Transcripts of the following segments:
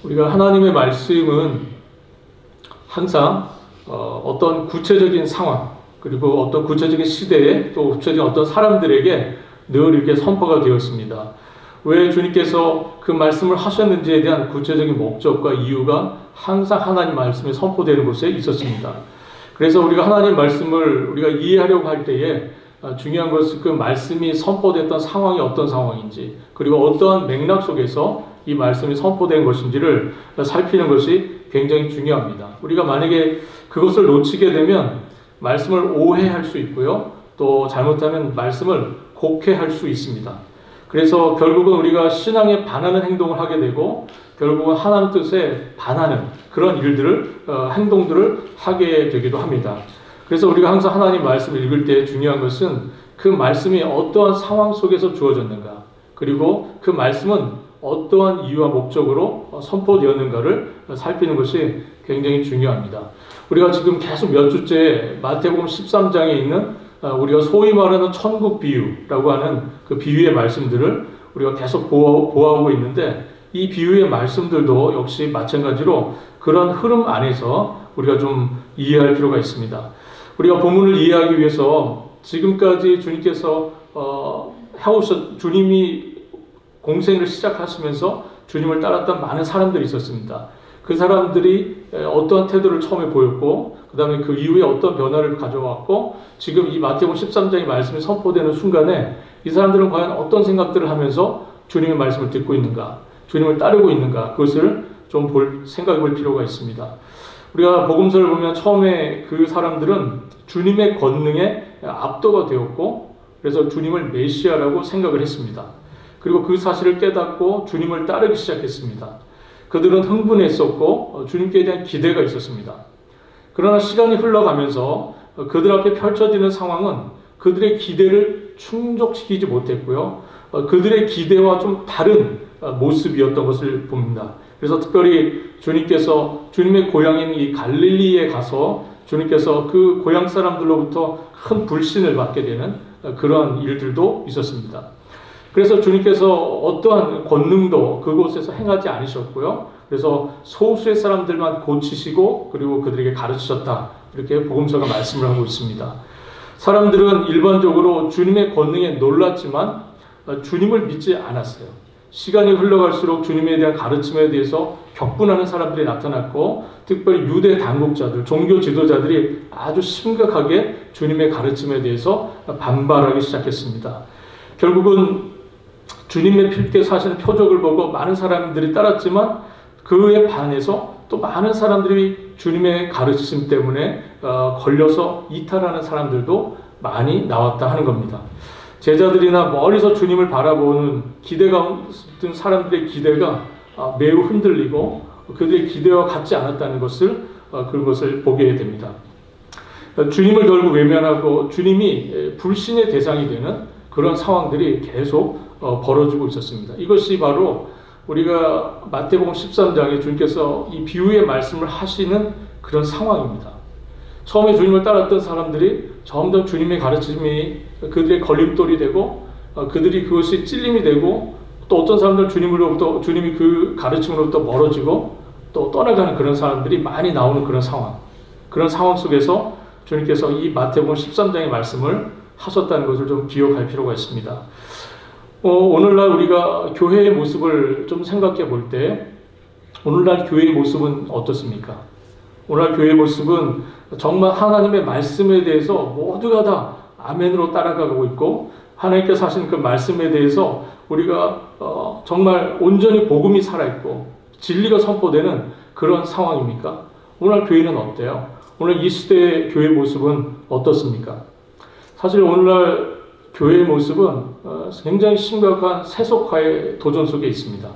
우리가 하나님의 말씀은 항상 어떤 구체적인 상황, 그리고 어떤 구체적인 시대에 또 구체적인 어떤 사람들에게 늘 이렇게 선포가 되었습니다. 왜 주님께서 그 말씀을 하셨는지에 대한 구체적인 목적과 이유가 항상 하나님 말씀에 선포되는 곳에 있었습니다. 그래서 우리가 하나님 말씀을 우리가 이해하려고 할 때에 중요한 것은 그 말씀이 선포됐던 상황이 어떤 상황인지, 그리고 어떠한 맥락 속에서 이 말씀이 선포된 것인지를 살피는 것이 굉장히 중요합니다. 우리가 만약에 그것을 놓치게 되면 말씀을 오해할 수 있고요, 또 잘못하면 말씀을 곡해할 수 있습니다. 그래서 결국은 우리가 신앙에 반하는 행동을 하게 되고, 결국은 하나님 뜻에 반하는 그런 일들을, 행동들을 하게 되기도 합니다. 그래서 우리가 항상 하나님 말씀을 읽을 때 중요한 것은 그 말씀이 어떠한 상황 속에서 주어졌는가, 그리고 그 말씀은 어떠한 이유와 목적으로 선포되었는가를 살피는 것이 굉장히 중요합니다. 우리가 지금 계속 몇 주째 마태복음 13장에 있는 우리가 소위 말하는 천국 비유라고 하는 그 비유의 말씀들을 우리가 계속 보아오고 있는데, 이 비유의 말씀들도 역시 마찬가지로 그런 흐름 안에서 우리가 좀 이해할 필요가 있습니다. 우리가 본문을 이해하기 위해서 지금까지 주님께서 주님이 공생을 시작하시면서 주님을 따랐던 많은 사람들이 있었습니다. 그 사람들이 어떠한 태도를 처음에 보였고, 그 다음에 그 이후에 어떤 변화를 가져왔고, 지금 이 마태복음 13장의 말씀이 선포되는 순간에 이 사람들은 과연 어떤 생각들을 하면서 주님의 말씀을 듣고 있는가, 주님을 따르고 있는가, 그것을 좀 생각해 볼 필요가 있습니다. 우리가 복음서를 보면 처음에 그 사람들은 주님의 권능에 압도가 되었고, 그래서 주님을 메시아라고 생각을 했습니다. 그리고 그 사실을 깨닫고 주님을 따르기 시작했습니다. 그들은 흥분했었고 주님께 대한 기대가 있었습니다. 그러나 시간이 흘러가면서 그들 앞에 펼쳐지는 상황은 그들의 기대를 충족시키지 못했고요, 그들의 기대와 좀 다른 모습이었던 것을 봅니다. 그래서 특별히 주님께서 주님의 고향인 이 갈릴리에 가서 주님께서 그 고향 사람들로부터 큰 불신을 받게 되는 그런 일들도 있었습니다. 그래서 주님께서 어떠한 권능도 그곳에서 행하지 않으셨고요, 그래서 소수의 사람들만 고치시고 그리고 그들에게 가르치셨다, 이렇게 복음서가 말씀을 하고 있습니다. 사람들은 일반적으로 주님의 권능에 놀랐지만 주님을 믿지 않았어요. 시간이 흘러갈수록 주님에 대한 가르침에 대해서 격분하는 사람들이 나타났고, 특별히 유대 당국자들, 종교 지도자들이 아주 심각하게 주님의 가르침에 대해서 반발하기 시작했습니다. 결국은 주님의 필께서 하시는 표적을 보고 많은 사람들이 따랐지만, 그에 반해서 또 많은 사람들이 주님의 가르침 때문에 걸려서 이탈하는 사람들도 많이 나왔다 하는 겁니다. 제자들이나 멀리서 주님을 바라보는 기대가 든 사람들의 기대가 매우 흔들리고 그들의 기대와 같지 않았다는 것을, 그것을 보게 됩니다. 주님을 결국 외면하고 주님이 불신의 대상이 되는 그런 상황들이 계속 벌어지고 있었습니다. 이것이 바로 우리가 마태복음 13장에 주님께서 이 비유의 말씀을 하시는 그런 상황입니다. 처음에 주님을 따랐던 사람들이 점점 주님의 가르침이 그들의 걸림돌이 되고, 그들이 그것이 찔림이 되고, 또 어떤 사람들은 주님이 그 가르침으로부터 멀어지고 또 떠나가는 그런 사람들이 많이 나오는 그런 상황 속에서 주님께서 이 마태복음 13장의 말씀을 하셨다는 것을 좀 기억할 필요가 있습니다. 오늘날 우리가 교회의 모습을 좀 생각해 볼 때, 오늘날 교회의 모습은 어떻습니까? 오늘날 교회의 모습은 정말 하나님의 말씀에 대해서 모두가 다 아멘으로 따라가고 있고, 하나님께서 하신 그 말씀에 대해서 우리가 정말 온전히 복음이 살아있고 진리가 선포되는 그런 상황입니까? 오늘날 교회는 어때요? 오늘 이 시대의 교회 모습은 어떻습니까? 사실 오늘날 교회의 모습은 굉장히 심각한 세속화의 도전 속에 있습니다.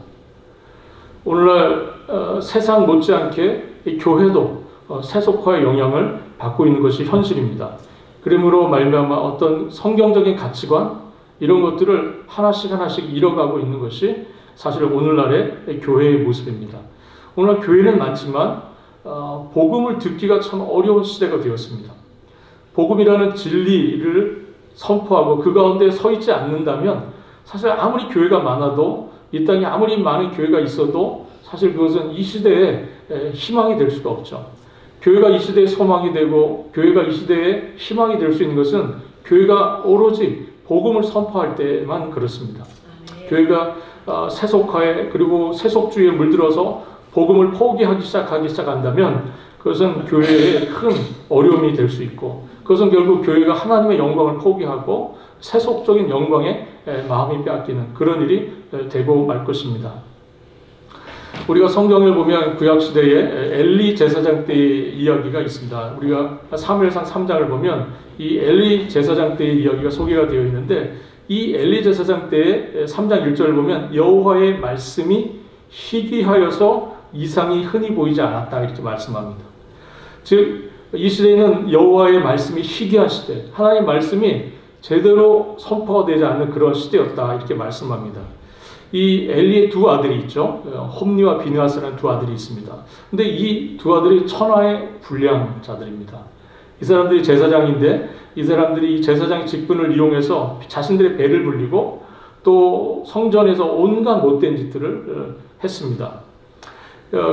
오늘날 세상 못지않게 이 교회도 세속화의 영향을 받고 있는 것이 현실입니다. 그러므로 말미암아 어떤 성경적인 가치관, 이런 것들을 하나씩 잃어가고 있는 것이 사실 오늘날의 교회의 모습입니다. 오늘날 교회는 많지만 복음을 듣기가 참 어려운 시대가 되었습니다. 복음이라는 진리를 선포하고 그 가운데 서 있지 않는다면, 사실 아무리 교회가 많아도, 이 땅에 아무리 많은 교회가 있어도 사실 그것은 이 시대의 희망이 될 수가 없죠. 교회가 이 시대의 소망이 되고 교회가 이 시대의 희망이 될 수 있는 것은 교회가 오로지 복음을 선포할 때만 그렇습니다. 교회가 세속화에 그리고 세속주의에 물들어서 복음을 포기하기 시작한다면 그것은 교회에 큰 어려움이 될 수 있고 그것은 결국 교회가 하나님의 영광을 포기하고 세속적인 영광에 마음이 빼앗기는 그런 일이 되고 말 것입니다. 우리가 성경을 보면 구약시대에 엘리 제사장 때의 이야기가 있습니다. 우리가 사무엘상 3장을 보면 이 엘리 제사장 때의 이야기가 소개가 되어 있는데 이 엘리 제사장 때의 3장 1절을 보면 여호와의 말씀이 희귀하여서 이상이 흔히 보이지 않았다 이렇게 말씀합니다. 즉 이 시대에는 여호와의 말씀이 희귀한 시대, 하나님의 말씀이 제대로 선포가 되지 않는 그런 시대였다 이렇게 말씀합니다. 이 엘리의 두 아들이 있죠. 홈니와 비느하스라는 두 아들이 있습니다. 근데 이 두 아들이 천하의 불량자들입니다. 이 사람들이 제사장인데 이 사람들이 제사장의 직분을 이용해서 자신들의 배를 불리고 또 성전에서 온갖 못된 짓들을 했습니다.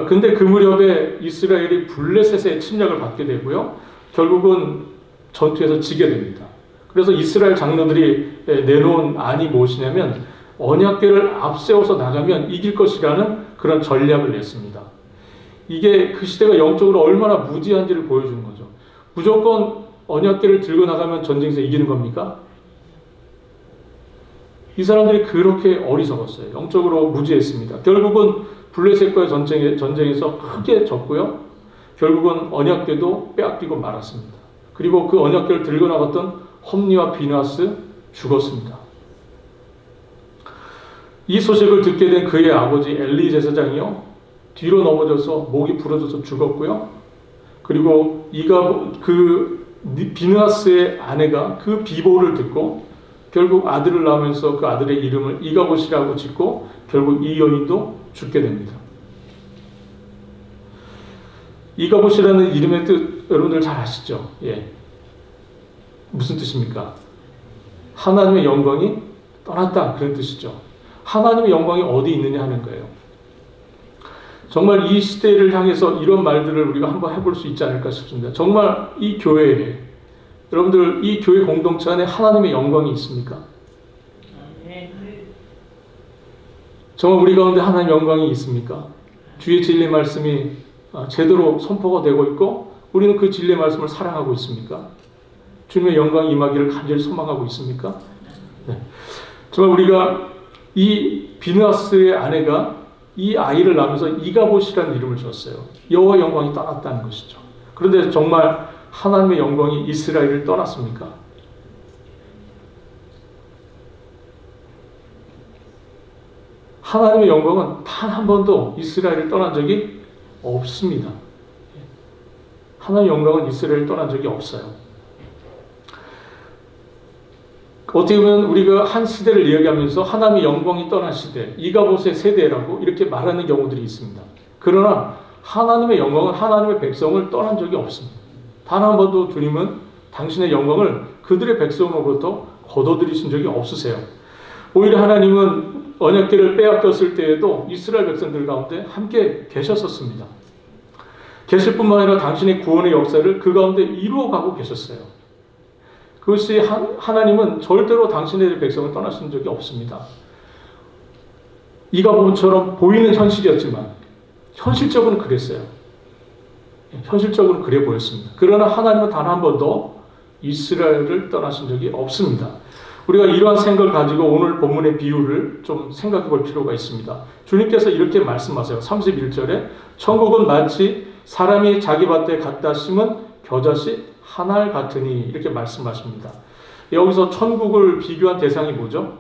근데 그 무렵에 이스라엘이 블레셋의 침략을 받게 되고요. 결국은 전투에서 지게 됩니다. 그래서 이스라엘 장로들이 내놓은 안이 무엇이냐면 언약궤를 앞세워서 나가면 이길 것이라는 그런 전략을 냈습니다. 이게 그 시대가 영적으로 얼마나 무지한지를 보여주는 거죠. 무조건 언약궤를 들고 나가면 전쟁에서 이기는 겁니까? 이 사람들이 그렇게 어리석었어요. 영적으로 무지했습니다. 결국은 블레셋과의 전쟁에서 크게 졌고요. 결국은 언약궤도 빼앗기고 말았습니다. 그리고 그 언약궤를 들고 나갔던 홈니와 비느하스 죽었습니다. 이 소식을 듣게 된 그의 아버지 엘리 제사장이요 뒤로 넘어져서 목이 부러져서 죽었고요. 그리고 그 비느하스의 아내가 그 비보를 듣고 결국 아들을 낳으면서 그 아들의 이름을 이가봇이라고 짓고 결국 이 여인도 죽게 됩니다. 이가봇이라는 이름의 뜻 여러분들 잘 아시죠? 예. 무슨 뜻입니까? 하나님의 영광이 떠났다 그런 뜻이죠. 하나님의 영광이 어디 있느냐 하는 거예요. 정말 이 시대를 향해서 이런 말들을 우리가 한번 해볼 수 있지 않을까 싶습니다. 정말 이 교회에 여러분들 이 교회 공동체 안에 하나님의 영광이 있습니까? 정말 우리 가운데 하나님의 영광이 있습니까? 주의 진리 말씀이 제대로 선포가 되고 있고 우리는 그 진리 말씀을 사랑하고 있습니까? 주님의 영광이 임하기를 간절히 소망하고 있습니까? 네. 정말 우리가 이 비느하스의 아내가 이 아이를 낳으면서 이가봇이라는 이름을 줬어요. 여호와 영광이 떠났다는 것이죠. 그런데 정말 하나님의 영광이 이스라엘을 떠났습니까? 하나님의 영광은 단 한 번도 이스라엘을 떠난 적이 없습니다. 하나님의 영광은 이스라엘을 떠난 적이 없어요. 어떻게 보면 우리가 한 시대를 이야기하면서 하나님의 영광이 떠난 시대, 이가봇의 세대라고 이렇게 말하는 경우들이 있습니다. 그러나 하나님의 영광은 하나님의 백성을 떠난 적이 없습니다. 단 한 번도 주님은 당신의 영광을 그들의 백성으로부터 거둬들이신 적이 없으세요. 오히려 하나님은 언약궤를 빼앗겼을 때에도 이스라엘 백성들 가운데 함께 계셨었습니다. 계실 뿐만 아니라 당신의 구원의 역사를 그 가운데 이루어가고 계셨어요. 그것이 하나님은 절대로 당신의 백성을 떠나신 적이 없습니다. 이가봇처럼 보이는 현실이었지만 현실적으로는 그랬어요. 현실적으로 그래 보였습니다. 그러나 하나님은 단 한 번도 이스라엘을 떠나신 적이 없습니다. 우리가 이러한 생각을 가지고 오늘 본문의 비유를 좀 생각해 볼 필요가 있습니다. 주님께서 이렇게 말씀하세요. 31절에 천국은 마치 사람이 자기 밭에 갖다 심은 겨자씨 한 알 같으니 이렇게 말씀하십니다. 여기서 천국을 비교한 대상이 뭐죠?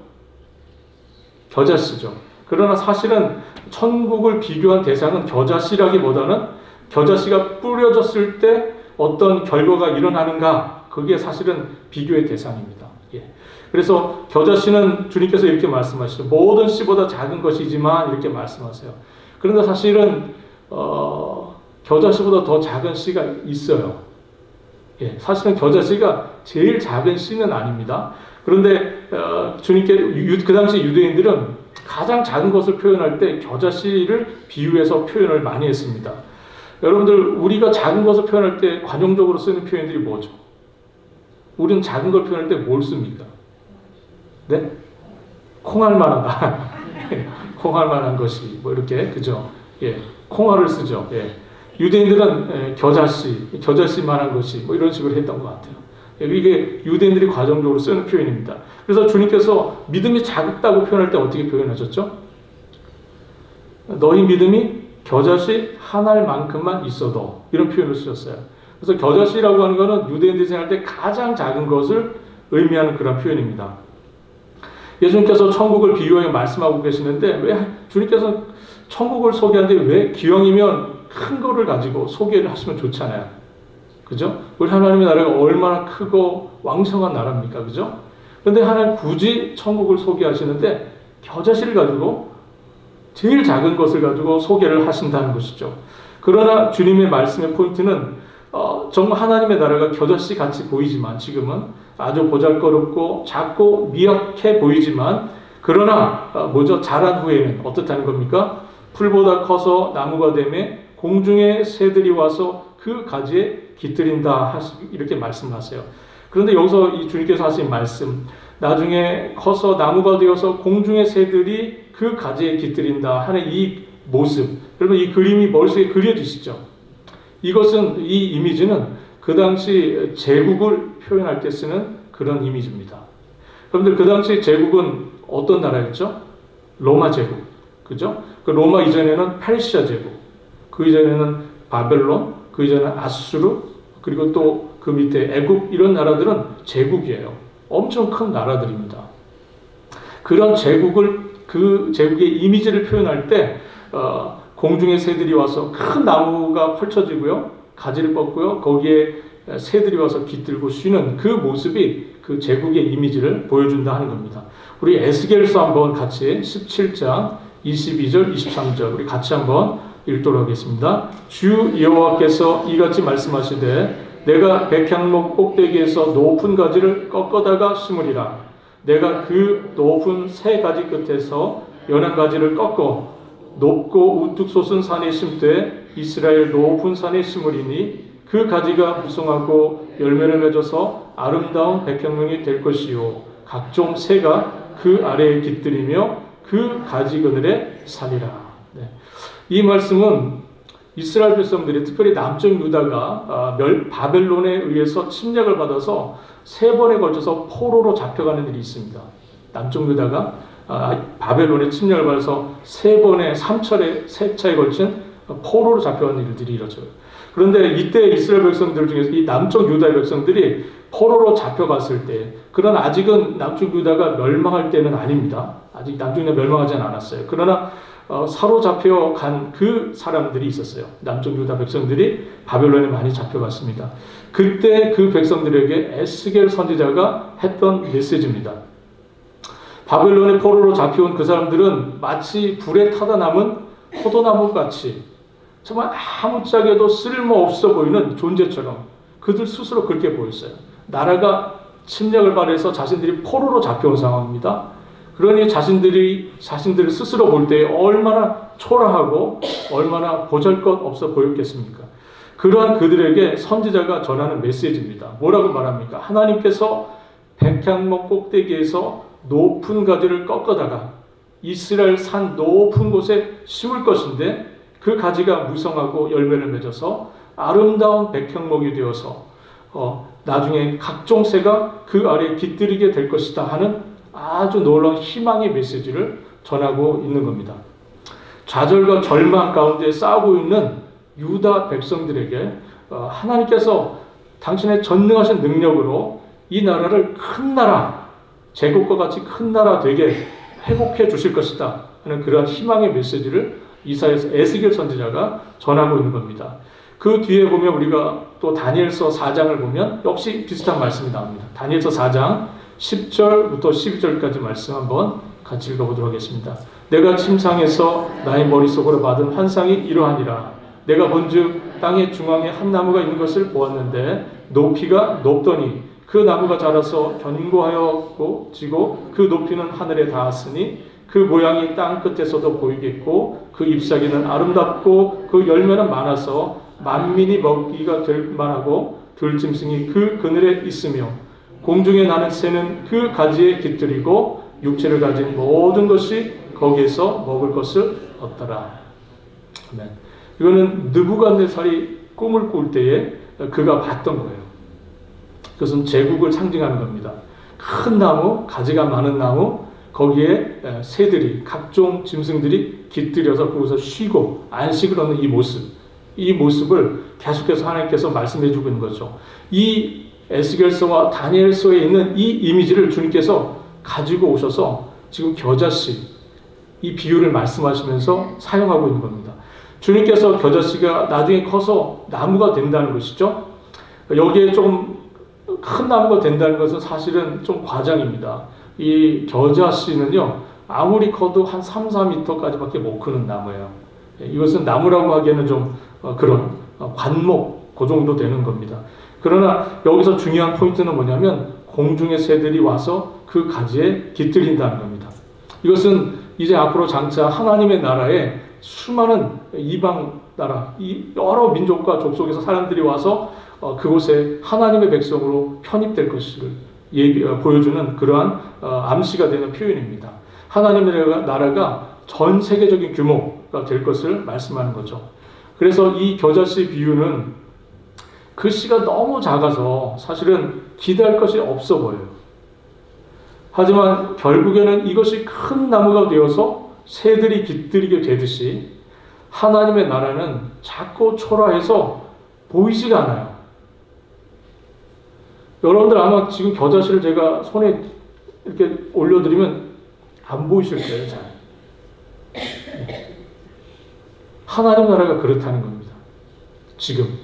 겨자씨죠. 그러나 사실은 천국을 비교한 대상은 겨자씨라기보다는 겨자씨가 뿌려졌을 때 어떤 결과가 일어나는가 그게 사실은 비교의 대상입니다. 예. 그래서 겨자씨는 주님께서 이렇게 말씀하시죠. 모든 씨보다 작은 것이지만 이렇게 말씀하세요. 그런데 사실은 겨자씨보다 더 작은 씨가 있어요. 예, 사실은 겨자씨가 제일 작은 씨는 아닙니다. 그런데 주님께 그 당시 유대인들은 가장 작은 것을 표현할 때 겨자씨를 비유해서 표현을 많이 했습니다. 여러분들, 우리가 작은 것을 표현할 때 관용적으로 쓰는 표현들이 뭐죠? 우리는 작은 걸 표현할 때 뭘 씁니까? 네? 콩알 만하다. 콩알 만한 것이 뭐 이렇게, 그죠? 예, 콩알을 쓰죠. 예. 유대인들은 겨자씨 만한 것이 뭐 이런 식으로 했던 것 같아요. 이게 유대인들이 과정적으로 쓰는 표현입니다. 그래서 주님께서 믿음이 작다고 표현할 때 어떻게 표현하셨죠? 너희 믿음이 겨자씨 한 알만큼만 있어도, 이런 표현을 쓰셨어요. 그래서 겨자씨라고 하는 것은 유대인들이 생각할 때 가장 작은 것을 의미하는 그런 표현입니다. 예수님께서 천국을 비유하여 말씀하고 계시는데, 왜 주님께서 천국을 소개하는데 왜 기왕이면 큰 거를 가지고 소개를 하시면 좋잖아요. 그죠? 우리 하나님의 나라가 얼마나 크고 왕성한 나라입니까? 그죠? 그런데 하나님 굳이 천국을 소개하시는데 겨자씨를 가지고, 제일 작은 것을 가지고 소개를 하신다는 것이죠. 그러나 주님의 말씀의 포인트는 정말 하나님의 나라가 겨자씨 같이 보이지만, 지금은 아주 보잘것없고 작고 미약해 보이지만, 그러나 자란 후에는 어떻다는 겁니까? 풀보다 커서 나무가 되매 공중의 새들이 와서 그 가지에 깃들인다, 이렇게 말씀하세요. 그런데 여기서 이 주님께서 하신 말씀, 나중에 커서 나무가 되어서 공중의 새들이 그 가지에 깃들인다 하는 이 모습, 여러분 이 그림이 머릿속에 그려지시죠? 이 이미지는 그 당시 제국을 표현할 때 쓰는 그런 이미지입니다. 여러분들, 그 당시 제국은 어떤 나라였죠? 로마 제국. 그죠? 그 로마 이전에는 페르시아 제국, 그 이전에는 바벨론, 그 이전에는 아수르, 그리고 또 그 밑에 애굽, 이런 나라들은 제국이에요. 엄청 큰 나라들입니다. 그런 그 제국의 이미지를 표현할 때 공중의 새들이 와서 큰 나무가 펼쳐지고요, 가지를 뻗고요, 거기에 새들이 와서 깃들고 쉬는 그 모습이 그 제국의 이미지를 보여준다 하는 겁니다. 우리 에스겔서 한번 같이 17장 22절 23절 우리 같이 한번 읽도록 하겠습니다. 주 여호와께서 이같이 말씀하시되 내가 백향목 꼭대기에서 높은 가지를 꺾어다가 심으리라. 내가 그 높은 새 가지 끝에서 연한 가지를 꺾어 높고 우뚝 솟은 산에 심되 이스라엘 높은 산에 심으리니 그 가지가 무성하고 열매를 맺어서 아름다운 백향목이 될 것이요 각종 새가 그 아래에 깃들이며 그 가지 그늘에 살리라. 네. 이 말씀은 이스라엘 백성들이, 특별히 남쪽 유다가 바벨론에 의해서 침략을 받아서 3번에 걸쳐서 포로로 잡혀가는 일이 있습니다. 남쪽 유다가 바벨론에 침략을 받아서 3차에 걸친 포로로 잡혀가는 일들이 이루어져요. 그런데 이때 이스라엘 백성들 중에서 이 남쪽 유다의 백성들이 포로로 잡혀갔을 때, 그러나 아직은 남쪽 유다가 멸망할 때는 아닙니다. 아직 남쪽 유다가 멸망하지는 않았어요. 그러나 사로잡혀 간 그 사람들이 있었어요. 남쪽 유다 백성들이 바벨론에 많이 잡혀갔습니다. 그때 그 백성들에게 에스겔 선지자가 했던 메시지입니다. 바벨론의 포로로 잡혀온 그 사람들은 마치 불에 타다 남은 포도나무 같이 정말 아무짝에도 쓸모없어 보이는 존재처럼 그들 스스로 그렇게 보였어요. 나라가 침략을 받아서 자신들이 포로로 잡혀온 상황입니다. 그러니 자신들을 스스로 볼 때 얼마나 초라하고 얼마나 보잘것없어 보였겠습니까? 그러한 그들에게 선지자가 전하는 메시지입니다. 뭐라고 말합니까? 하나님께서 백향목 꼭대기에서 높은 가지를 꺾어다가 이스라엘 산 높은 곳에 심을 것인데 그 가지가 무성하고 열매를 맺어서 아름다운 백향목이 되어서 나중에 각종 새가 그 아래에 깃들이게 될 것이다 하는 아주 놀라운 희망의 메시지를 전하고 있는 겁니다. 좌절과 절망 가운데 싸우고 있는 유다 백성들에게 하나님께서 당신의 전능하신 능력으로 이 나라를 큰 나라, 제국과 같이 큰 나라 되게 회복해 주실 것이다 하는 그러한 희망의 메시지를 이사야서 에스겔 선지자가 전하고 있는 겁니다. 그 뒤에 보면 우리가 또 다니엘서 4장을 보면 역시 비슷한 말씀이 나옵니다. 다니엘서 4장 10절부터 12절까지 말씀 한번 같이 읽어보도록 하겠습니다. 내가 침상에서 나의 머릿속으로 받은 환상이 이러하니라. 내가 본즉 땅의 중앙에 한 나무가 있는 것을 보았는데 높이가 높더니 그 나무가 자라서 견고하였고 지고 그 높이는 하늘에 닿았으니 그 모양이 땅 끝에서도 보이겠고 그 잎사귀는 아름답고 그 열매는 많아서 만민이 먹기가 될 만하고 들짐승이 그 그늘에 있으며 공중에 나는 새는 그 가지에 깃들이고 육체를 가진 모든 것이 거기에서 먹을 것을 얻더라. 아멘. 이거는 느부갓네살이 꿈을 꿀 때에 그가 봤던 거예요. 그것은 제국을 상징하는 겁니다. 큰 나무, 가지가 많은 나무, 거기에 새들이, 각종 짐승들이 깃들여서 거기서 쉬고 안식을 얻는 이 모습을 계속해서 하나님께서 말씀해 주고 있는 거죠. 이 에스겔서와 다니엘서에 있는 이 이미지를 주님께서 가지고 오셔서 지금 겨자씨, 이 비유를 말씀하시면서 사용하고 있는 겁니다. 주님께서 겨자씨가 나중에 커서 나무가 된다는 것이죠. 여기에 좀 큰 나무가 된다는 것은 사실은 좀 과장입니다. 이 겨자씨는요, 아무리 커도 한 3, 4m까지밖에 못 크는 나무예요. 이것은 나무라고 하기에는 좀 그런 관목, 그 정도 되는 겁니다. 그러나 여기서 중요한 포인트는 뭐냐면 공중의 새들이 와서 그 가지에 깃들인다는 겁니다. 이것은 이제 앞으로 장차 하나님의 나라에 수많은 이방 나라, 이 여러 민족과 족속에서 사람들이 와서 그곳에 하나님의 백성으로 편입될 것을 보여주는 그러한 암시가 되는 표현입니다. 하나님의 나라가 전 세계적인 규모가 될 것을 말씀하는 거죠. 그래서 이 겨자씨 비유는 그 씨가 너무 작아서 사실은 기대할 것이 없어 보여요. 하지만 결국에는 이것이 큰 나무가 되어서 새들이 깃들이게 되듯이 하나님의 나라는 작고 초라해서 보이지가 않아요. 여러분들 아마 지금 겨자씨를 제가 손에 이렇게 올려드리면 안 보이실 거예요, 잘. 하나님 나라가 그렇다는 겁니다. 지금.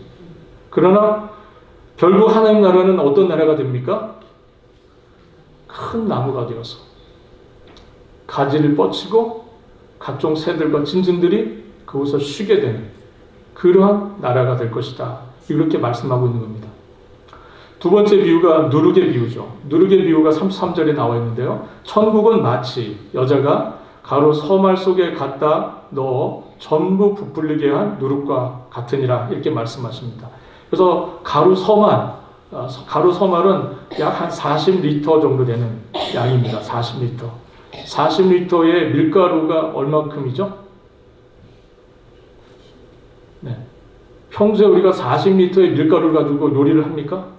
그러나 결국 하나님 나라는 어떤 나라가 됩니까? 큰 나무가 되어서 가지를 뻗치고 각종 새들과 짐승들이 그곳에서 쉬게 되는 그러한 나라가 될 것이다. 이렇게 말씀하고 있는 겁니다. 두 번째 비유가 누룩의 비유죠. 누룩의 비유가 33절에 나와 있는데요. 천국은 마치 여자가 가루 서말 속에 갖다 넣어 전부 부풀리게 한 누룩과 같으니라 이렇게 말씀하십니다. 그래서 가루 서말은 약 한 40리터 정도 되는 양입니다. 40리터. 40리터의 밀가루가 얼마큼이죠? 네. 평소에 우리가 40리터의 밀가루를 가지고 요리를 합니까?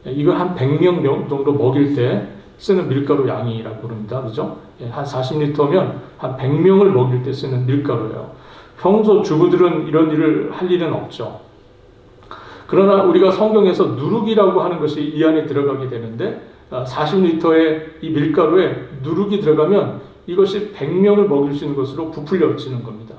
이걸 한 100명 정도 먹일 때 쓰는 밀가루 양이라고 그럽니다. 그죠? 한 40리터면 한 100명을 먹일 때 쓰는 밀가루예요. 평소 주부들은 이런 일을 할 일은 없죠. 그러나 우리가 성경에서 누룩이라고 하는 것이 이 안에 들어가게 되는데 40리터의 이 밀가루에 누룩이 들어가면 이것이 100명을 먹일 수 있는 것으로 부풀려지는 겁니다.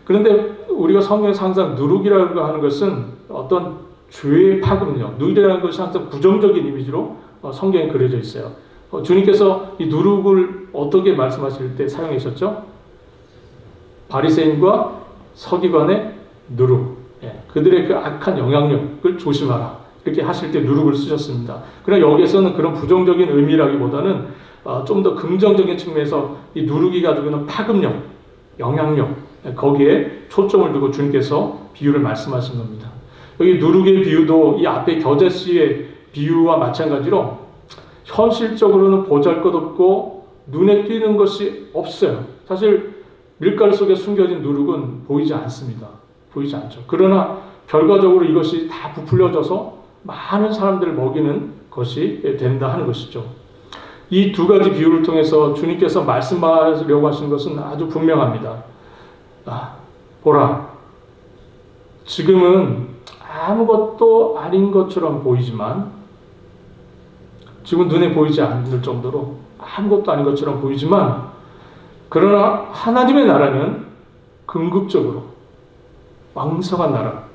그런데 우리가 성경에서 항상 누룩이라고 하는 것은 어떤 죄의 파급력, 누룩이라는 것이 항상 부정적인 이미지로 성경에 그려져 있어요. 주님께서 이 누룩을 어떻게 말씀하실 때 사용하셨죠? 바리새인과 서기관의 누룩, 그들의 그 악한 영향력을 조심하라 이렇게 하실 때 누룩을 쓰셨습니다. 그러나 여기에서는 그런 부정적인 의미라기보다는 좀 더 긍정적인 측면에서 이 누룩이 가지고 있는 파급력, 영향력 거기에 초점을 두고 주님께서 비유를 말씀하신 겁니다. 여기 누룩의 비유도 이 앞에 겨자씨의 비유와 마찬가지로 현실적으로는 보잘것없고 눈에 띄는 것이 없어요. 사실 밀가루 속에 숨겨진 누룩은 보이지 않습니다. 보이지 않죠. 그러나 결과적으로 이것이 다 부풀려져서 많은 사람들을 먹이는 것이 된다 하는 것이죠. 이 두 가지 비유를 통해서 주님께서 말씀하려고 하신 것은 아주 분명합니다. 보라, 지금은 아무것도 아닌 것처럼 보이지만, 지금 눈에 보이지 않을 정도로 아무것도 아닌 것처럼 보이지만, 그러나 하나님의 나라는 궁극적으로 왕성한 나라가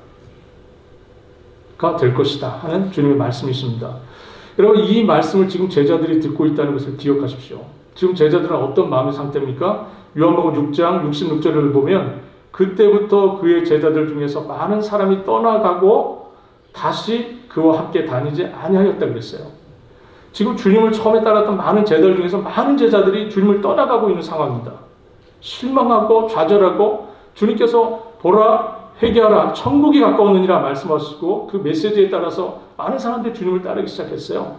될 것이다 하는 주님의 말씀이십니다. 여러분, 이 말씀을 지금 제자들이 듣고 있다는 것을 기억하십시오. 지금 제자들은 어떤 마음의 상태입니까? 요한복음 6장 66절을 보면 그때부터 그의 제자들 중에서 많은 사람이 떠나가고 다시 그와 함께 다니지 아니하였다 그랬어요. 지금 주님을 처음에 따랐던 많은 제자들 중에서 많은 제자들이 주님을 떠나가고 있는 상황입니다. 실망하고 좌절하고 주님께서 보라 회개하라 천국이 가까웠느니라 말씀하시고 그 메시지에 따라서 많은 사람들이 주님을 따르기 시작했어요.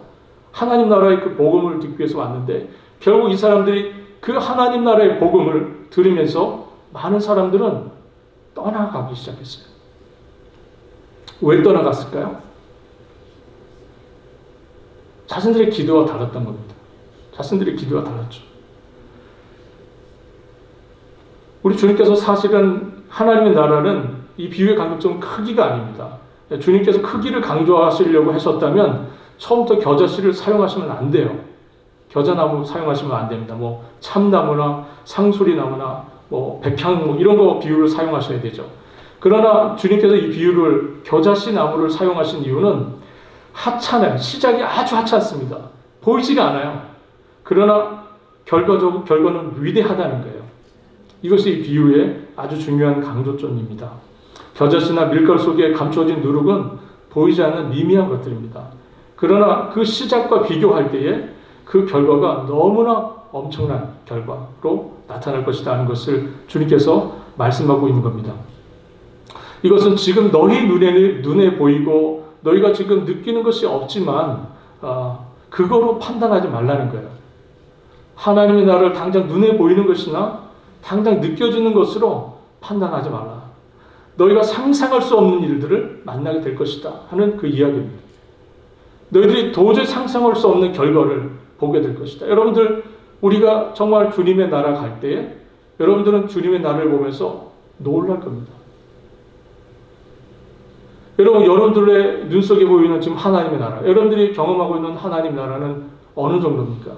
하나님 나라의 그 복음을 듣기 위해서 왔는데 결국 이 사람들이 그 하나님 나라의 복음을 들으면서 많은 사람들은 떠나가기 시작했어요. 왜 떠나갔을까요? 자신들의 기도와 달랐던 겁니다. 자신들의 기도와 달랐죠. 우리 주님께서 사실은 하나님의 나라는 이 비유의 강조점은 크기가 아닙니다. 주님께서 크기를 강조하시려고 하셨다면 처음부터 겨자씨를 사용하시면 안 돼요. 겨자나무 사용하시면 안 됩니다. 뭐 참나무나 상수리나무나 뭐 백향 이런 거 비유를 사용하셔야 되죠. 그러나 주님께서 이 비유를 겨자씨 나무를 사용하신 이유는 하찮아요. 시작이 아주 하찮습니다. 보이지가 않아요. 그러나 결과는 위대하다는 거예요. 이것이 이 비유의 아주 중요한 강조점입니다. 겨자씨나 밀가루 속에 감춰진 누룩은 보이지 않는 미미한 것들입니다. 그러나 그 시작과 비교할 때에 그 결과가 너무나 엄청난 결과로 나타날 것이다 하는 것을 주님께서 말씀하고 있는 겁니다. 이것은 지금 너희 눈에 보이고 너희가 지금 느끼는 것이 없지만 그거로 판단하지 말라는 거예요. 하나님의 나라를 당장 눈에 보이는 것이나 당장 느껴지는 것으로 판단하지 말라. 너희가 상상할 수 없는 일들을 만나게 될 것이다 하는 그 이야기입니다. 너희들이 도저히 상상할 수 없는 결과를 보게 될 것이다. 여러분들 우리가 정말 주님의 나라 갈 때에 여러분들은 주님의 나라를 보면서 놀랄 겁니다. 여러분들의 눈 속에 보이는 지금 하나님의 나라, 여러분들이 경험하고 있는 하나님 나라는 어느 정도입니까?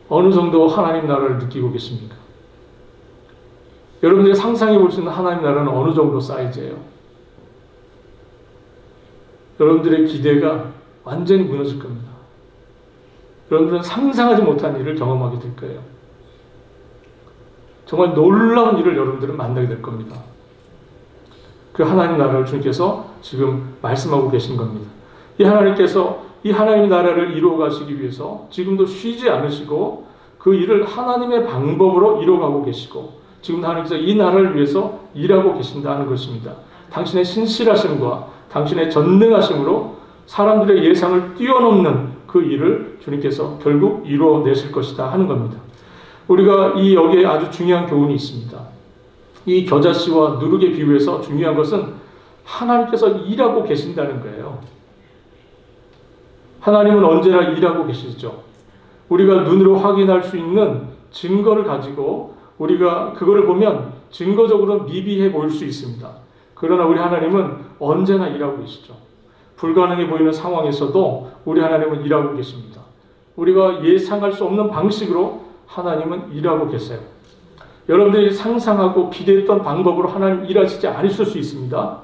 어느 정도 하나님 나라를 느끼고 계십니까? 여러분들이 상상해 볼 수 있는 하나님 나라는 어느 정도 사이즈예요? 여러분들의 기대가 완전히 무너질 겁니다. 여러분들은 상상하지 못한 일을 경험하게 될 거예요. 정말 놀라운 일을 여러분들은 만나게 될 겁니다. 그 하나님 나라를 주님께서 지금 말씀하고 계신 겁니다. 이 하나님께서 이 하나님의 나라를 이루어 가시기 위해서 지금도 쉬지 않으시고 그 일을 하나님의 방법으로 이루어가고 계시고 지금 하나님께서 이 나라를 위해서 일하고 계신다는 것입니다. 당신의 신실하심과 당신의 전능하심으로 사람들의 예상을 뛰어넘는 그 일을 주님께서 결국 이루어내실 것이다 하는 겁니다. 우리가 여기에 아주 중요한 교훈이 있습니다. 이 겨자씨와 누룩의 비유에서 중요한 것은 하나님께서 일하고 계신다는 거예요. 하나님은 언제나 일하고 계시죠. 우리가 눈으로 확인할 수 있는 증거를 가지고 우리가 그거를 보면 증거적으로 미비해 보일 수 있습니다. 그러나 우리 하나님은 언제나 일하고 계시죠. 불가능해 보이는 상황에서도 우리 하나님은 일하고 계십니다. 우리가 예상할 수 없는 방식으로 하나님은 일하고 계세요. 여러분들이 상상하고 기대했던 방법으로 하나님 일하시지 않으실 수 있습니다.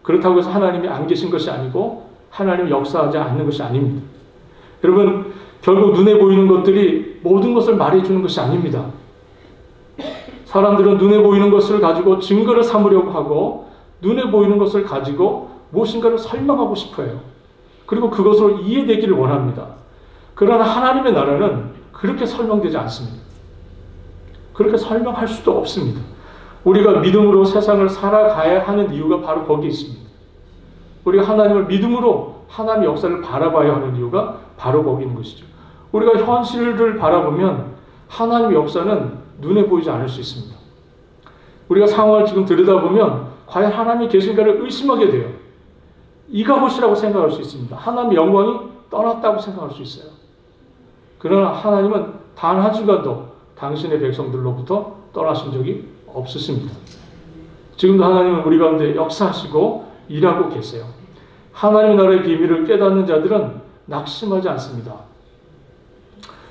그렇다고 해서 하나님이 안 계신 것이 아니고 하나님이 역사하지 않는 것이 아닙니다. 여러분 결국 눈에 보이는 것들이 모든 것을 말해주는 것이 아닙니다. 사람들은 눈에 보이는 것을 가지고 증거를 삼으려고 하고 눈에 보이는 것을 가지고 무엇인가를 설명하고 싶어요. 그리고 그것으로 이해되기를 원합니다. 그러나 하나님의 나라는 그렇게 설명되지 않습니다. 그렇게 설명할 수도 없습니다. 우리가 믿음으로 세상을 살아가야 하는 이유가 바로 거기에 있습니다. 우리가 하나님을 믿음으로 하나님의 역사를 바라봐야 하는 이유가 바로 거기 있는 것이죠. 우리가 현실을 바라보면 하나님의 역사는 눈에 보이지 않을 수 있습니다. 우리가 상황을 지금 들여다보면 과연 하나님이 계신가를 의심하게 돼요. 이가봇이라고 생각할 수 있습니다. 하나님의 영광이 떠났다고 생각할 수 있어요. 그러나 하나님은 단 한순간도 당신의 백성들로부터 떠나신 적이 없으십니다. 지금도 하나님은 우리 가운데 역사하시고 일하고 계세요. 하나님의 나라의 비밀을 깨닫는 자들은 낙심하지 않습니다.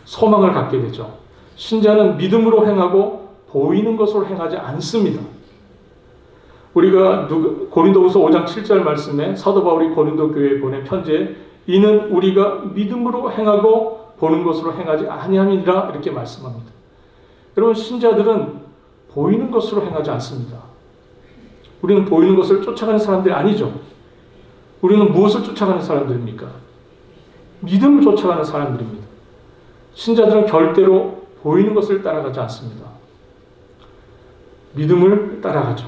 소망을 갖게 되죠. 신자는 믿음으로 행하고 보이는 것으로 행하지 않습니다. 우리가 고린도후서 5장 7절 말씀에 사도 바울이 고린도 교회에 보낸 편지에 이는 우리가 믿음으로 행하고 보는 것으로 행하지 아니함이니라 이렇게 말씀합니다. 여러분 신자들은 보이는 것으로 행하지 않습니다. 우리는 보이는 것을 쫓아가는 사람들이 아니죠. 우리는 무엇을 쫓아가는 사람들입니까? 믿음을 쫓아가는 사람들입니다. 신자들은 절대로 보이는 것을 따라가지 않습니다. 믿음을 따라가죠.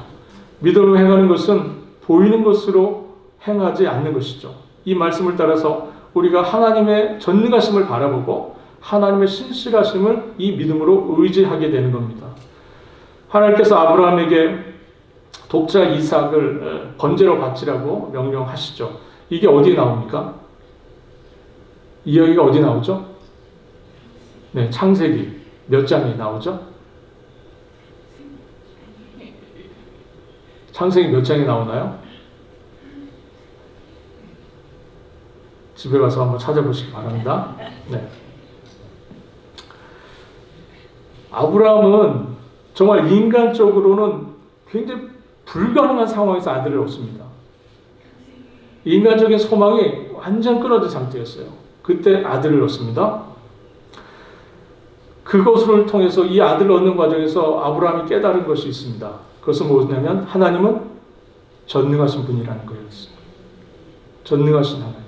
믿음으로 행하는 것은 보이는 것으로 행하지 않는 것이죠. 이 말씀을 따라서 우리가 하나님의 전능하심을 바라보고 하나님의 신실하심을 이 믿음으로 의지하게 되는 겁니다. 하나님께서 아브라함에게 독자 이삭을 번제로 바치라고 명령하시죠. 이게 어디에 나옵니까? 이야기가 어디 나오죠? 네, 창세기 몇 장이 나오죠? 창세기 몇 장이 나오나요? 집에 가서 한번 찾아보시기 바랍니다. 네. 아브라함은 정말 인간적으로는 굉장히 불가능한 상황에서 아들을 얻습니다. 인간적인 소망이 완전 끊어진 상태였어요. 그때 아들을 얻습니다. 그것을 통해서 이 아들을 얻는 과정에서 아브라함이 깨달은 것이 있습니다. 그것은 무엇이냐면 하나님은 전능하신 분이라는 거였습니다. 전능하신 하나님.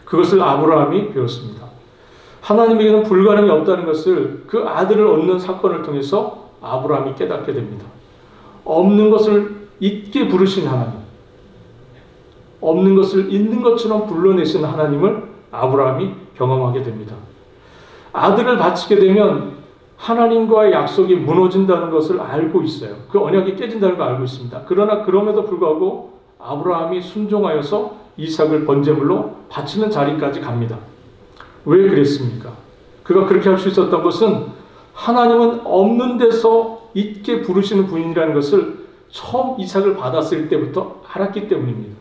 그것을 아브라함이 배웠습니다. 하나님에게는 불가능이 없다는 것을 그 아들을 얻는 사건을 통해서 아브라함이 깨닫게 됩니다. 없는 것을 있게 부르신 하나님, 없는 것을 있는 것처럼 불러내신 하나님을 아브라함이 경험하게 됩니다. 아들을 바치게 되면 하나님과의 약속이 무너진다는 것을 알고 있어요. 그 언약이 깨진다는 걸 알고 있습니다. 그러나 그럼에도 불구하고 아브라함이 순종하여서 이삭을 번제물로 바치는 자리까지 갑니다. 왜 그랬습니까? 그가 그렇게 할 수 있었던 것은 하나님은 없는 데서 있게 부르시는 분이라는 것을 처음 이삭을 받았을 때부터 알았기 때문입니다.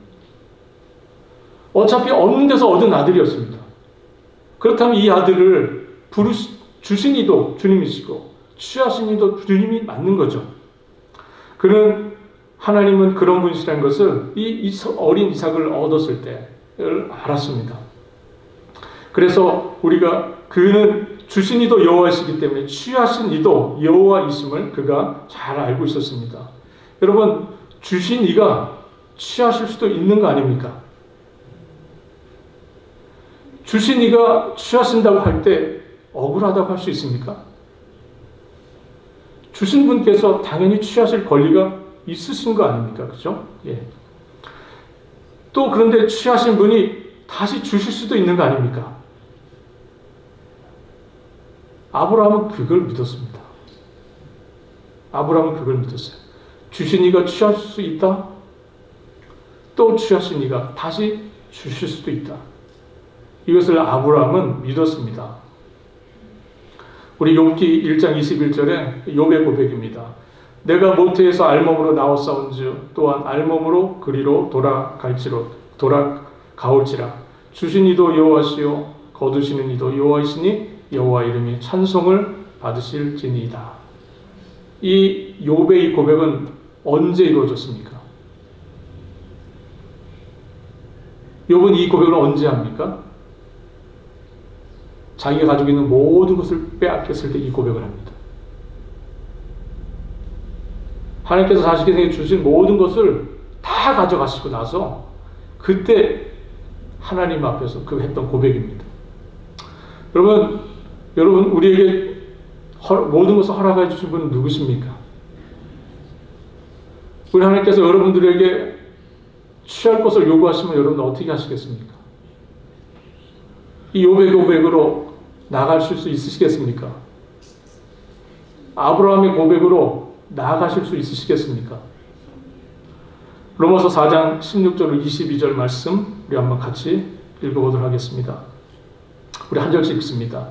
어차피 없는 데서 얻은 아들이었습니다. 그렇다면 이 아들을 주신 이도 주님이시고 취하신 이도 주님이 맞는 거죠. 하나님은 그런 분이시라는 것을 이 어린 이삭을 얻었을 때를 알았습니다. 그래서 그는 주신 이도 여호와이시기 때문에 취하신 이도 여호와이심을 그가 잘 알고 있었습니다. 여러분, 주신 이가 취하실 수도 있는 거 아닙니까? 주신 이가 취하신다고 할 때 억울하다고 할 수 있습니까? 주신 분께서 당연히 취하실 권리가 있으신 거 아닙니까? 그죠? 예. 또 그런데 취하신 분이 다시 주실 수도 있는 거 아닙니까? 아브라함은 그걸 믿었습니다. 아브라함은 그걸 믿었어요. 주신 이가 취하실 수 있다. 또 취하신 이가 다시 주실 수도 있다. 이것을 아브라함은 믿었습니다. 우리 욥기 1장 21절에 욥의 고백입니다. 내가 모태에서 알몸으로 나왔사온즉 또한 알몸으로 그리로 돌아가올지라. 주신 이도 여호와시요 거두시는 이도 여호와이시니 여호와 이름이 찬송을 받으실지니이다. 이 욥의 이 고백은 언제 이루어졌습니까? 욥은 이 고백을 언제 합니까? 자기가 가지고 있는 모든 것을 빼앗겼을 때 이 고백을 합니다. 하나님께서 자신에게 주신 모든 것을 다 가져가시고 나서 그때 하나님 앞에서 그 했던 고백입니다. 여러분 우리에게 모든 것을 허락해 주신 분은 누구십니까? 우리 하나님께서 여러분들에게 취할 것을 요구하시면 여러분 어떻게 하시겠습니까? 이 욥의 고백으로 나가실 수 있으시겠습니까? 아브라함의 고백으로 나아가실 수 있으시겠습니까? 로마서 4장 16절 22절 말씀 우리 한번 같이 읽어보도록 하겠습니다. 우리 한 절씩 읽습니다.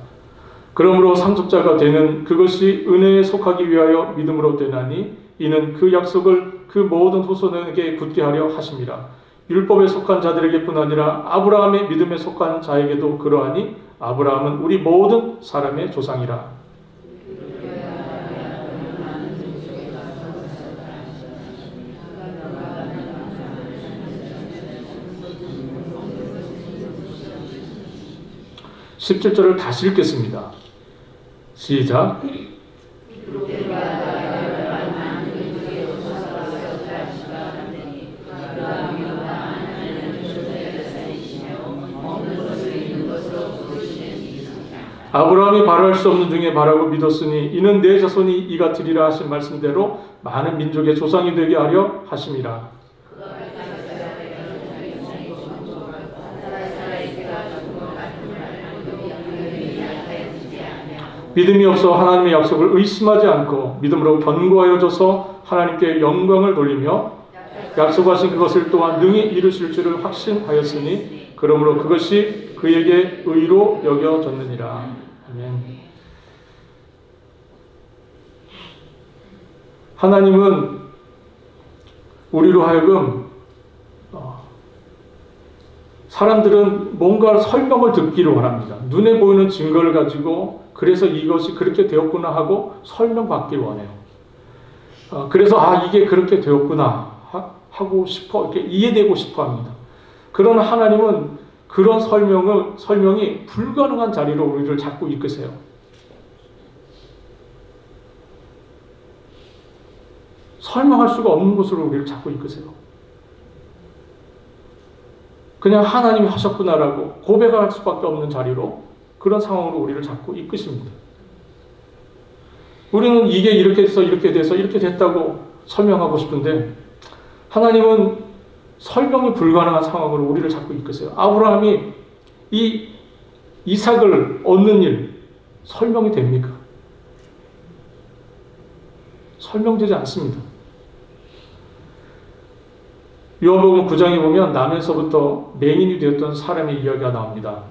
그러므로 상속자가 되는 그것이 은혜에 속하기 위하여 믿음으로 되나니 이는 그 약속을 그 모든 후손에게 굳게 하려 하심이라. 율법에 속한 자들에게뿐 아니라 아브라함의 믿음에 속한 자에게도 그러하니 아브라함은 우리 모든 사람의 조상이라. 17절을 다시 읽겠습니다. 시작. 아브라함이 바랄 수 없는 중에 바라고 믿었으니 이는 내 자손이 이같으리라 하신 말씀대로 많은 민족의 조상이 되게 하려 하심이라. 믿음이 없어 하나님의 약속을 의심하지 않고 믿음으로 견고하여 져서 하나님께 영광을 돌리며 약속하신 그것을 또한 능히 이루실 줄을 확신하였으니 그러므로 그것이 그에게 의로 여겨졌느니라. 아멘. 하나님은 우리로 하여금 사람들은 뭔가 설명을 듣기를 원합니다. 눈에 보이는 증거를 가지고 그래서 이것이 그렇게 되었구나 하고 설명받기를 원해요. 그래서 이게 그렇게 되었구나 하고 싶어, 이렇게 이해되고 싶어 합니다. 그러나 하나님은 그런 설명이 불가능한 자리로 우리를 자꾸 이끄세요. 설명할 수가 없는 곳으로 우리를 자꾸 이끄세요. 그냥 하나님이 하셨구나라고 고백할 수밖에 없는 자리로, 그런 상황으로 우리를 자꾸 이끄십니다. 우리는 이게 이렇게 돼서 이렇게 돼서 이렇게 됐다고 설명하고 싶은데 하나님은 설명이 불가능한 상황으로 우리를 자꾸 이끄세요. 아브라함이 이 이삭을 얻는 일 설명이 됩니까? 설명되지 않습니다. 요한복음 9장에 보면 나면서부터 맹인이 되었던 사람의 이야기가 나옵니다.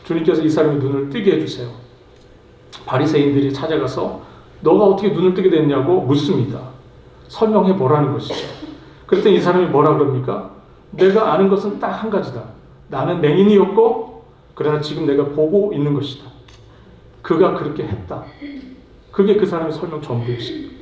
주님께서 이 사람의 눈을 뜨게 해주세요. 바리새인들이 찾아가서 너가 어떻게 눈을 뜨게 됐냐고 묻습니다. 설명해 보라는 것이죠. 그랬더니 이 사람이 뭐라 그럽니까? 내가 아는 것은 딱 한 가지다. 나는 맹인이었고 그러나 지금 내가 보고 있는 것이다. 그가 그렇게 했다. 그게 그 사람의 설명 전부였습니다.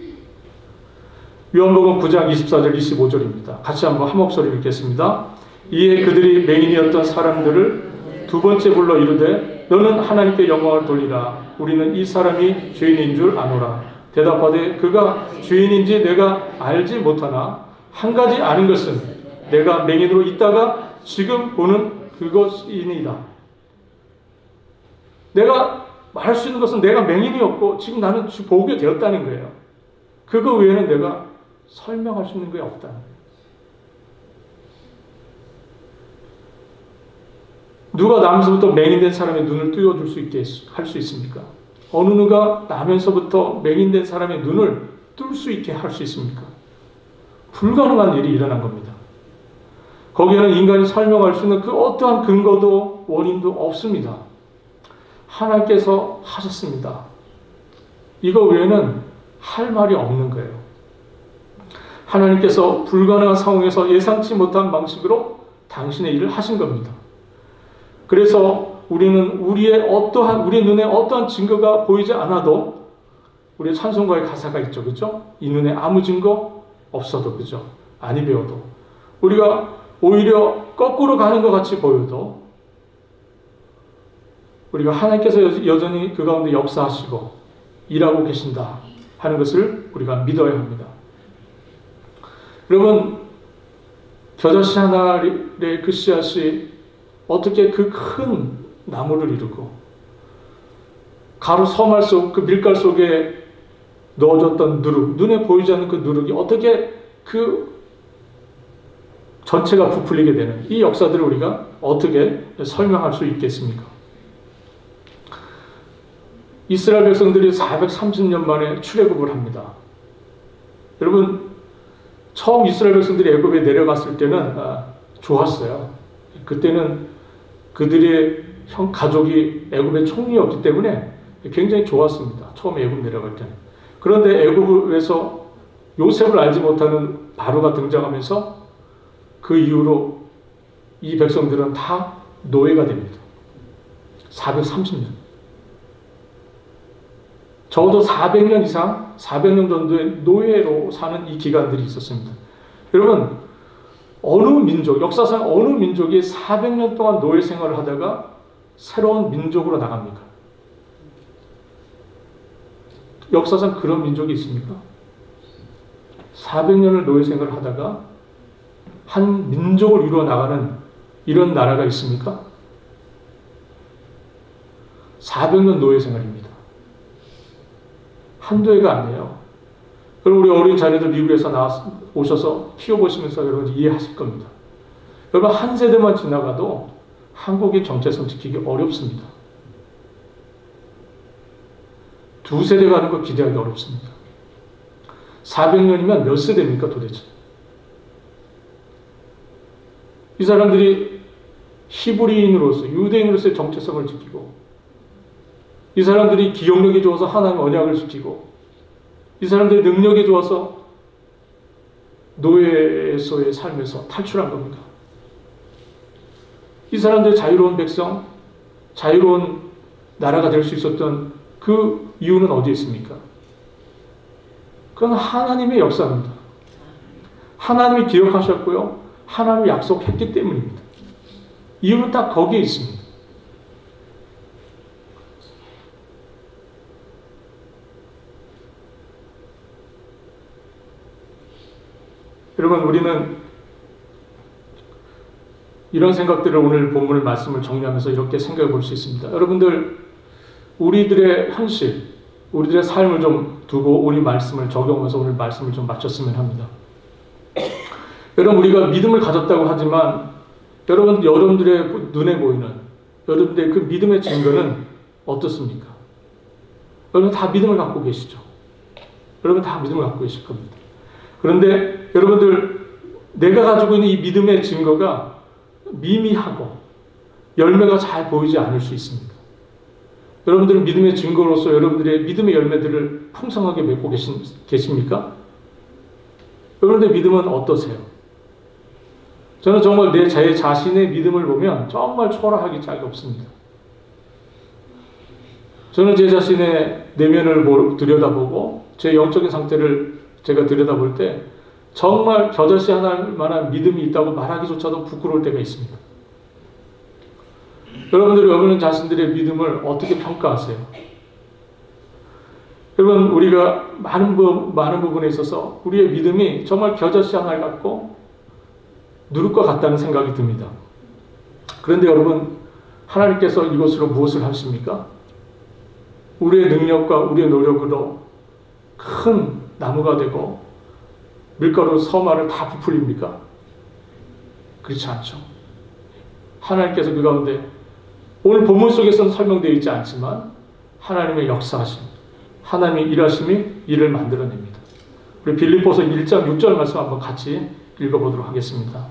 요한복음 9장 24절 25절입니다. 같이 한번 한 목소리 읽겠습니다. 이에 그들이 맹인이었던 사람들을 두 번째 불러 이르되 너는 하나님께 영광을 돌리라. 우리는 이 사람이 죄인인 줄 아노라. 대답하되 그가 죄인인지 내가 알지 못하나 한 가지 아는 것은 내가 맹인으로 있다가 지금 보는 그것이니이다. 내가 말할 수 있는 것은 내가 맹인이었고 지금 나는 보게 되었다는 거예요. 그거 외에는 내가 설명할 수 있는 게 없다. 누가 나면서부터 맹인된 사람의 눈을 띄워줄 수 있게 할 수 있습니까? 어느 누가 나면서부터 맹인된 사람의 눈을 뜰 수 있게 할 수 있습니까? 불가능한 일이 일어난 겁니다. 거기에는 인간이 설명할 수 있는 그 어떠한 근거도 원인도 없습니다. 하나님께서 하셨습니다. 이거 외에는 할 말이 없는 거예요. 하나님께서 불가능한 상황에서 예상치 못한 방식으로 당신의 일을 하신 겁니다. 그래서 우리는 우리 눈에 어떠한 증거가 보이지 않아도 우리의 찬송가의 가사가 있죠. 그죠? 이 눈에 아무 증거 없어도, 그죠? 아니 배워도 우리가 오히려 거꾸로 가는 것 같이 보여도 우리가 하나님께서 여전히 그 가운데 역사하시고 일하고 계신다 하는 것을 우리가 믿어야 합니다. 여러분, 겨자씨 하나의 그 씨앗이 어떻게 그 큰 나무를 이루고 가로 서말 속 그 밀가루 속에 넣어줬던 누룩, 눈에 보이지 않는 그 누룩이 어떻게 그 전체가 부풀리게 되는 이 역사들을 우리가 어떻게 설명할 수 있겠습니까? 이스라엘 백성들이 430년 만에 출애굽을 합니다. 여러분, 처음 이스라엘 백성들이 애굽에 내려갔을 때는 좋았어요. 그때는 그들의 가족이 애굽의 총리였기 때문에 굉장히 좋았습니다. 처음에 애굽 내려갈 때는. 그런데 애굽에서 요셉을 알지 못하는 바로가 등장하면서 그 이후로 이 백성들은 다 노예가 됩니다. 430년. 적어도 400년 이상, 400년 정도의 노예로 사는 이 기간들이 있었습니다. 여러분, 어느 민족, 역사상 어느 민족이 400년 동안 노예 생활을 하다가 새로운 민족으로 나갑니까? 역사상 그런 민족이 있습니까? 400년을 노예 생활을 하다가 한 민족을 이루어 나가는 이런 나라가 있습니까? 400년 노예 생활입니다. 한두 해가 아니에요. 여러분, 우리 어린 자녀들 미국에서 오셔서 키워보시면서 여러분 이해하실 겁니다. 여러분, 한 세대만 지나가도 한국의 정체성 지키기 어렵습니다. 두 세대 가는 거 기대하기 어렵습니다. 400년이면 몇 세대입니까 도대체? 이 사람들이 히브리인으로서 유대인으로서의 정체성을 지키고, 이 사람들이 기억력이 좋아서 하나님 언약을 지키고, 이 사람들의 능력이 좋아서 노예에서의 삶에서 탈출한 겁니다. 이 사람들의 자유로운 백성, 자유로운 나라가 될 수 있었던 그 이유는 어디에 있습니까? 그건 하나님의 역사입니다. 하나님이 기억하셨고요, 하나님이 약속했기 때문입니다. 이유는 딱 거기에 있습니다. 여러분, 우리는 이런 생각들을 오늘 본문을 말씀을 정리하면서 이렇게 생각해 볼 수 있습니다. 여러분들, 우리들의 현실, 우리들의 삶을 좀 두고 우리 말씀을 적용해서 오늘 말씀을 좀 마쳤으면 합니다. 여러분, 우리가 믿음을 가졌다고 하지만 여러분들의 눈에 보이는 여러분들의 그 믿음의 증거는 어떻습니까? 여러분 다 믿음을 갖고 계시죠? 여러분 다 믿음을 갖고 계실 겁니다. 그런데 여러분들, 내가 가지고 있는 이 믿음의 증거가 미미하고 열매가 잘 보이지 않을 수 있습니다. 여러분들은 믿음의 증거로서 여러분들의 믿음의 열매들을 풍성하게 맺고 계십니까? 여러분들의 믿음은 어떠세요? 저는 정말 제 자신의 믿음을 보면 정말 초라하기 짝이 없습니다. 저는 제 자신의 내면을 들여다보고 제 영적인 상태를 제가 들여다볼 때 정말 겨자씨 하나일 만한 믿음이 있다고 말하기조차도 부끄러울 때가 있습니다. 여러분 자신들의 믿음을 어떻게 평가하세요? 여러분, 우리가 많은 부분에 있어서 우리의 믿음이 정말 겨자씨 하나 같고 누룩과 같다는 생각이 듭니다. 그런데 여러분, 하나님께서 이것으로 무엇을 하십니까? 우리의 능력과 우리의 노력으로 큰 나무가 되고 밀가루 서말을 다 부풀립니까? 그렇지 않죠. 하나님께서 그 가운데 오늘 본문 속에서는 설명되어 있지 않지만 하나님의 역사하심, 하나님의 일하심이 일을 만들어냅니다. 우리 빌립보서 1장 6절 말씀 한번 같이 읽어보도록 하겠습니다.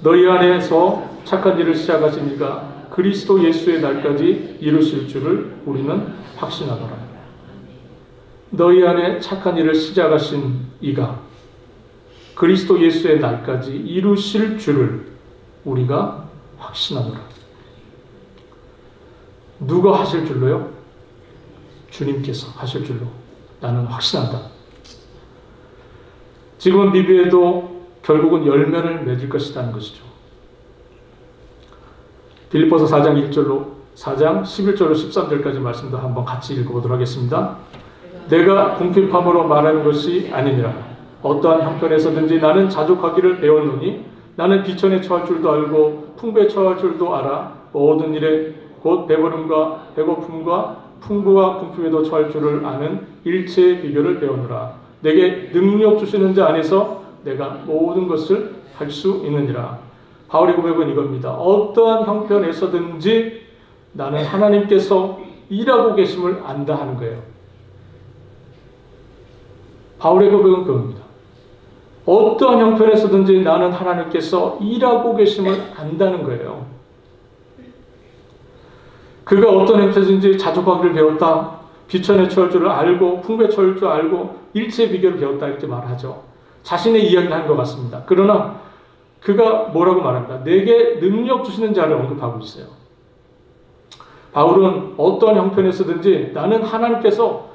너희 안에서 착한 일을 시작하신 이가 그리스도 예수의 날까지 이루실 줄을 우리는 확신하노라. 너희 안에 착한 일을 시작하신 이가 그리스도 예수의 날까지 이루실 줄을 우리가 확신하노라. 누가 하실 줄로요? 주님께서 하실 줄로 나는 확신한다. 지금은 미비해도 결국은 열매를 맺을 것이라는 것이죠. 빌립보서 4장 11절로 13절까지 말씀도 한번 같이 읽어보도록 하겠습니다. 내가 궁핍함으로 말하는 것이 아니니라. 어떠한 형편에서든지 나는 자족하기를 배웠노니 나는 비천에 처할 줄도 알고 풍부에 처할 줄도 알아. 모든 일에 곧 배부름과 배고픔과 풍부와 궁핍에도 처할 줄을 아는 일체의 비결을 배우노라. 내게 능력 주시는 자 안에서 내가 모든 것을 할 수 있느니라. 바울의 고백은 이겁니다. 어떠한 형편에서든지 나는 하나님께서 일하고 계심을 안다 하는 거예요. 바울의 고백은 그겁니다. 어떠한 형편에서든지 나는 하나님께서 일하고 계심을 안다는 거예요. 그가 어떤 형편에서든지 자족하기를 배웠다. 비천에 처할 줄을 알고 풍부에 처할 줄 알고 일체의 비결을 배웠다 이렇게 말하죠. 자신의 이야기를 하는 것 같습니다. 그러나 그가 뭐라고 말합니다. 내게 능력 주시는 자를 언급하고 있어요. 바울은 어떤 형편에서든지 나는 하나님께서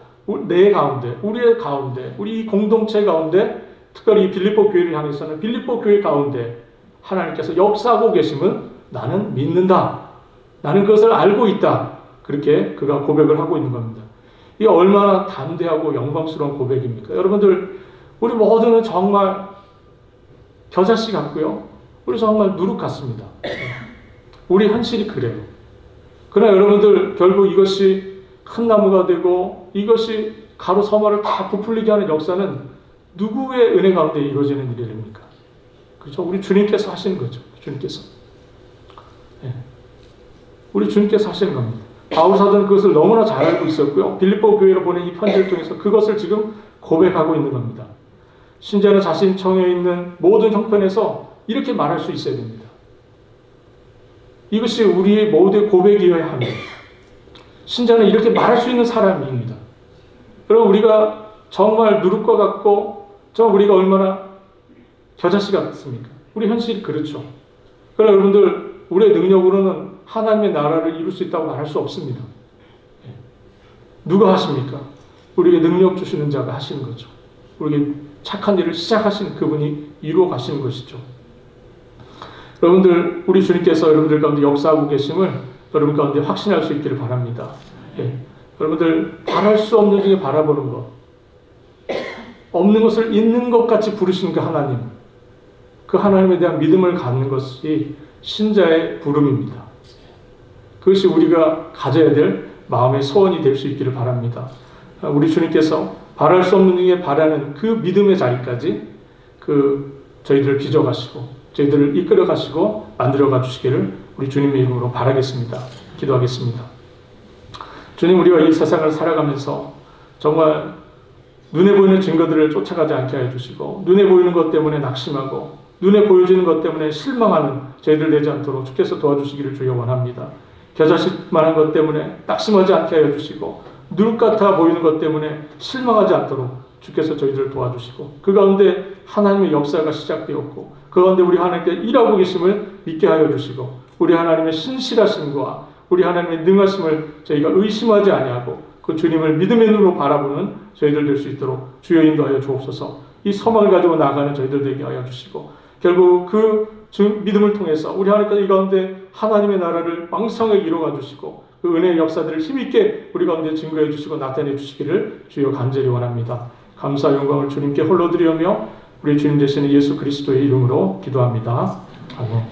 내 가운데, 우리의 가운데, 우리 공동체 가운데, 특별히 빌립보 교회를 향해서는 빌립보 교회 가운데 하나님께서 역사하고 계심은 나는 믿는다. 나는 그것을 알고 있다. 그렇게 그가 고백을 하고 있는 겁니다. 이게 얼마나 담대하고 영광스러운 고백입니까? 여러분들, 우리 모두는 정말 겨자씨 같고요. 우리 정말 누룩 같습니다. 우리 현실이 그래요. 그러나 여러분들 결국 이것이 큰 나무가 되고 이것이 가로 서마를 다 부풀리게 하는 역사는 누구의 은혜 가운데 이루어지는 일입니까? 그렇죠? 우리 주님께서 하시는 거죠. 주님께서. 네. 우리 주님께서 하시는 겁니다. 바울 사도는 그것을 너무나 잘 알고 있었고요. 빌립보 교회로 보낸 이 편지를 통해서 그것을 지금 고백하고 있는 겁니다. 신자는 자신 처해 있는 모든 형편에서 이렇게 말할 수 있어야 됩니다. 이것이 우리의 모두의 고백이어야 합니다. 신자는 이렇게 말할 수 있는 사람입니다. 여러분, 우리가 정말 누룩과 같고 정말 우리가 얼마나 겨자씨 같습니까? 우리 현실이 그렇죠. 그러나 여러분들, 우리의 능력으로는 하나님의 나라를 이룰 수 있다고 말할 수 없습니다. 누가 하십니까? 우리에게 능력 주시는 자가 하시는 거죠. 우리에게 착한 일을 시작하신 그분이 이루어 가시는 것이죠. 여러분들, 우리 주님께서 여러분들 가운데 역사하고 계심을 여러분 가운데 확신할 수 있기를 바랍니다. 여러분들, 바랄 수 없는 중에 바라보는 것, 없는 것을 있는 것 같이 부르시는 그 하나님, 그 하나님에 대한 믿음을 갖는 것이 신자의 부름입니다. 그것이 우리가 가져야 될 마음의 소원이 될 수 있기를 바랍니다. 우리 주님께서 바랄 수 없는 중에 바라는 그 믿음의 자리까지 저희들을 빚어가시고 저희들을 이끌어가시고 만들어가 주시기를 우리 주님의 이름으로 바라겠습니다. 기도하겠습니다. 주님, 우리가 이 세상을 살아가면서 정말 눈에 보이는 증거들을 쫓아가지 않게 하여 주시고 눈에 보이는 것 때문에 낙심하고 눈에 보여지는 것 때문에 실망하는 저희들 되지 않도록 주께서 도와주시기를 주여 원합니다. 겨자씨만한 것 때문에 낙심하지 않게 하여 주시고 누룩 같아 보이는 것 때문에 실망하지 않도록 주께서 저희들을 도와주시고 그 가운데 하나님의 역사가 시작되었고 그 가운데 우리 하나님께 일하고 계심을 믿게 하여 주시고 우리 하나님의 신실하심과 우리 하나님의 능하심을 저희가 의심하지 아니하고 그 주님을 믿음의 눈으로 바라보는 저희들 될 수 있도록 주여 인도하여 주옵소서. 이 소망을 가지고 나가는 저희들 되게 하여 주시고 결국 그 믿음을 통해서 우리 하나님께서 이 가운데 하나님의 나라를 왕성하게 이루어가 주시고 그 은혜의 역사들을 힘있게 우리 가운데 증거해 주시고 나타내 주시기를 주여 간절히 원합니다. 감사 영광을 주님께 홀로 드리오며 우리 주님 되시는 예수 그리스도의 이름으로 기도합니다. 아멘.